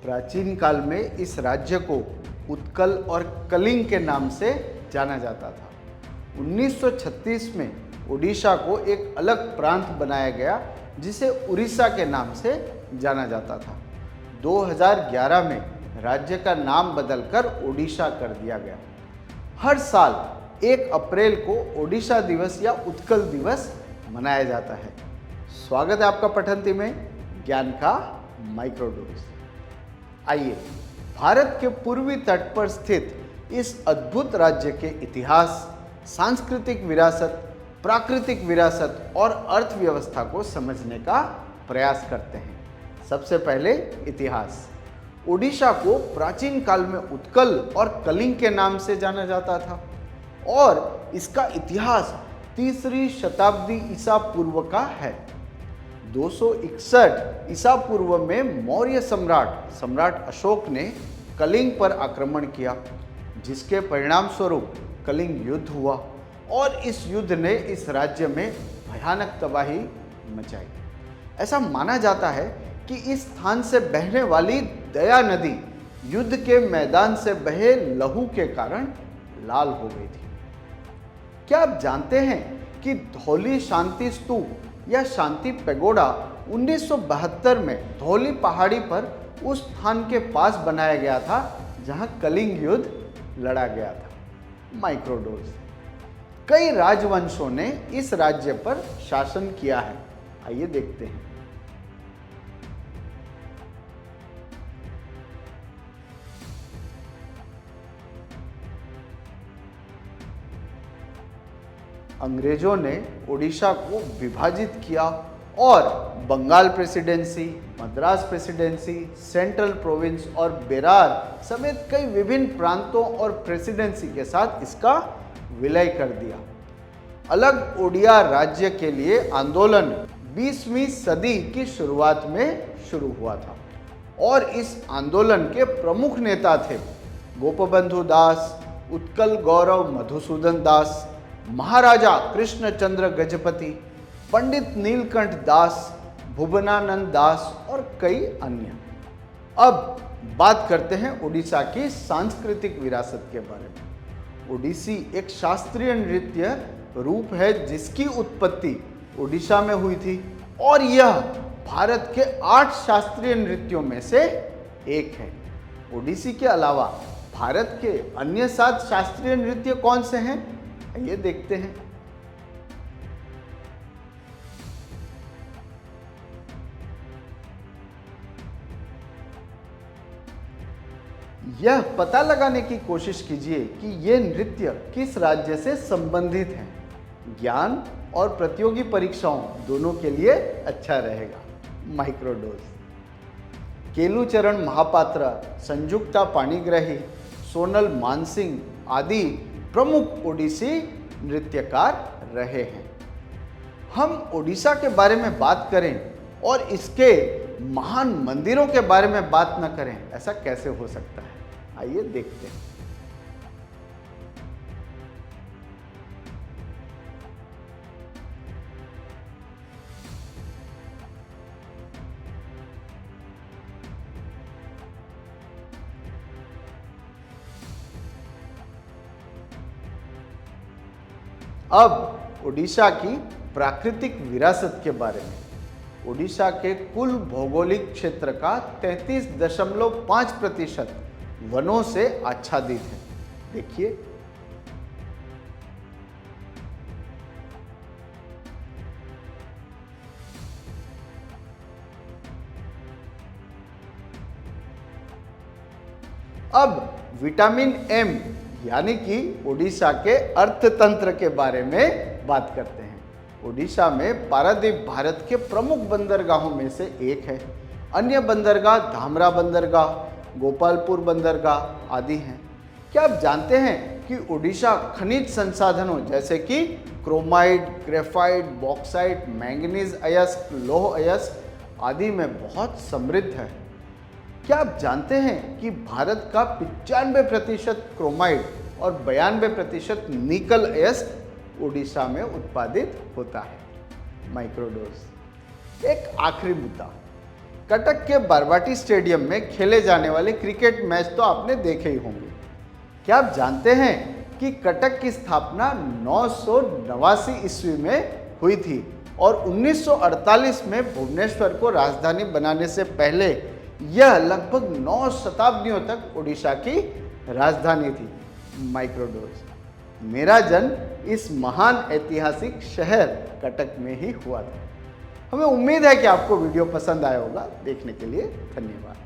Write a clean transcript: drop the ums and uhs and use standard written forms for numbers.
प्राचीन काल में इस राज्य को उत्कल और कलिंग के नाम से जाना जाता था। 1936 में ओडिशा को एक अलग प्रांत बनाया गया जिसे उड़ीसा के नाम से जाना जाता था। 2011 में राज्य का नाम बदलकर ओडिशा कर दिया गया। हर साल 1 अप्रैल को ओडिशा दिवस या उत्कल दिवस मनाया जाता है। स्वागत है आपका पठंती में ज्ञान का माइक्रोडोज। आइए भारत के पूर्वी तट पर स्थित इस अद्भुत राज्य के इतिहास, सांस्कृतिक विरासत, प्राकृतिक विरासत और अर्थव्यवस्था को समझने का प्रयास करते हैं। सबसे पहले इतिहास। ओडिशा को प्राचीन काल में उत्कल और कलिंग के नाम से जाना जाता था और इसका इतिहास 3री शताब्दी ईसा पूर्व का है। 261 ईसा पूर्व में मौर्य सम्राट अशोक ने कलिंग पर आक्रमण किया, जिसके परिणाम स्वरूप कलिंग युद्ध हुआ और इस युद्ध ने इस राज्य में भयानक तबाही मचाई। ऐसा माना जाता है कि इस स्थान से बहने वाली दया नदी युद्ध के मैदान से बहे लहू के कारण लाल हो गई थी। क्या आप जानते हैं कि धौली शांति स्तूप या शांति पैगोडा 1972 में धौली पहाड़ी पर उस स्थान के पास बनाया गया था जहां कलिंग युद्ध लड़ा गया था। माइक्रोडोज। कई राजवंशों ने इस राज्य पर शासन किया है। आइए देखते हैं। अंग्रेजों ने ओडिशा को विभाजित किया और Bengal presidency, Madras presidency, central province और बेरार समेत कई विभिन्न प्रांतों और प्रेसिडेंसी के साथ इसका विलय कर दिया। अलग ओडिया राज्य के लिए आंदोलन 20वीं सदी की शुरुआत में शुरू हुआ था और इस आंदोलन के प्रमुख नेता थे गोपबंधु दास, उत्कल गौरव मधुसूदन दास, महाराजा कृष्णचंद्र गजपति, पंडित नीलकंठ दास, भुवनानंद दास और कई अन्य। अब बात करते हैं ओडिशा की सांस्कृतिक विरासत के बारे में। ओडिसी एक शास्त्रीय नृत्य रूप है जिसकी उत्पत्ति ओडिशा में हुई थी और यह भारत के 8 शास्त्रीय नृत्यों में से एक है। ओडिसी के अलावा भारत के अन्य 7 शास्त्रीय नृत्य कौन से हैं? ये देखते हैं। यह पता लगाने की कोशिश कीजिए कि ये नृत्य किस राज्य से संबंधित हैं। ज्ञान और प्रतियोगी परीक्षाओं दोनों के लिए अच्छा रहेगा। माइक्रोडोज। केलुचरण महापात्र, संयुक्ता पाणिग्राही, सोनल मानसिंह आदि प्रमुख ओडिसी नृत्यकार रहे हैं। हम ओडिशा के बारे में बात करें और इसके महान मंदिरों के बारे में बात न करें, ऐसा कैसे हो सकता है? आइए देखते हैं। अब ओडिशा की प्राकृतिक विरासत के बारे में। ओडिशा के कुल भौगोलिक क्षेत्र का 33.5% वनों से आच्छादित है। देखिए, अब विटामिन एम यानी कि ओडिशा के अर्थतंत्र के बारे में बात करते हैं। ओडिशा में पारादीप भारत के प्रमुख बंदरगाहों में से एक है। अन्य बंदरगाह धामरा बंदरगाह, गोपालपुर बंदरगाह आदि हैं। क्या आप जानते हैं कि ओडिशा खनिज संसाधनों जैसे कि क्रोमाइट, ग्रेफाइट, बॉक्साइट, मैंगनीज अयस्क, लौह अयस्क आदि में बहुत समृद्ध है? क्या आप जानते हैं कि भारत का 95% क्रोमाइट और 92% निकल अयस्क ओडिशा में उत्पादित होता है। माइक्रोडोज। एक आखिरी मुद्दा। कटक के बारबाटी स्टेडियम में खेले जाने वाले क्रिकेट मैच तो आपने देखे ही होंगे। क्या आप जानते हैं कि कटक की स्थापना 989 ईस्वी में हुई थी और 1948 में भुवनेश्वर को राजधानी बनाने से पहले यह लगभग 9 शताब्दियों तक उड़ीसा की राजधानी थी। माइक्रोडोज। मेरा जन्म इस महान ऐतिहासिक शहर कटक में ही हुआ था। हमें उम्मीद है कि आपको वीडियो पसंद आया होगा। देखने के लिए धन्यवाद।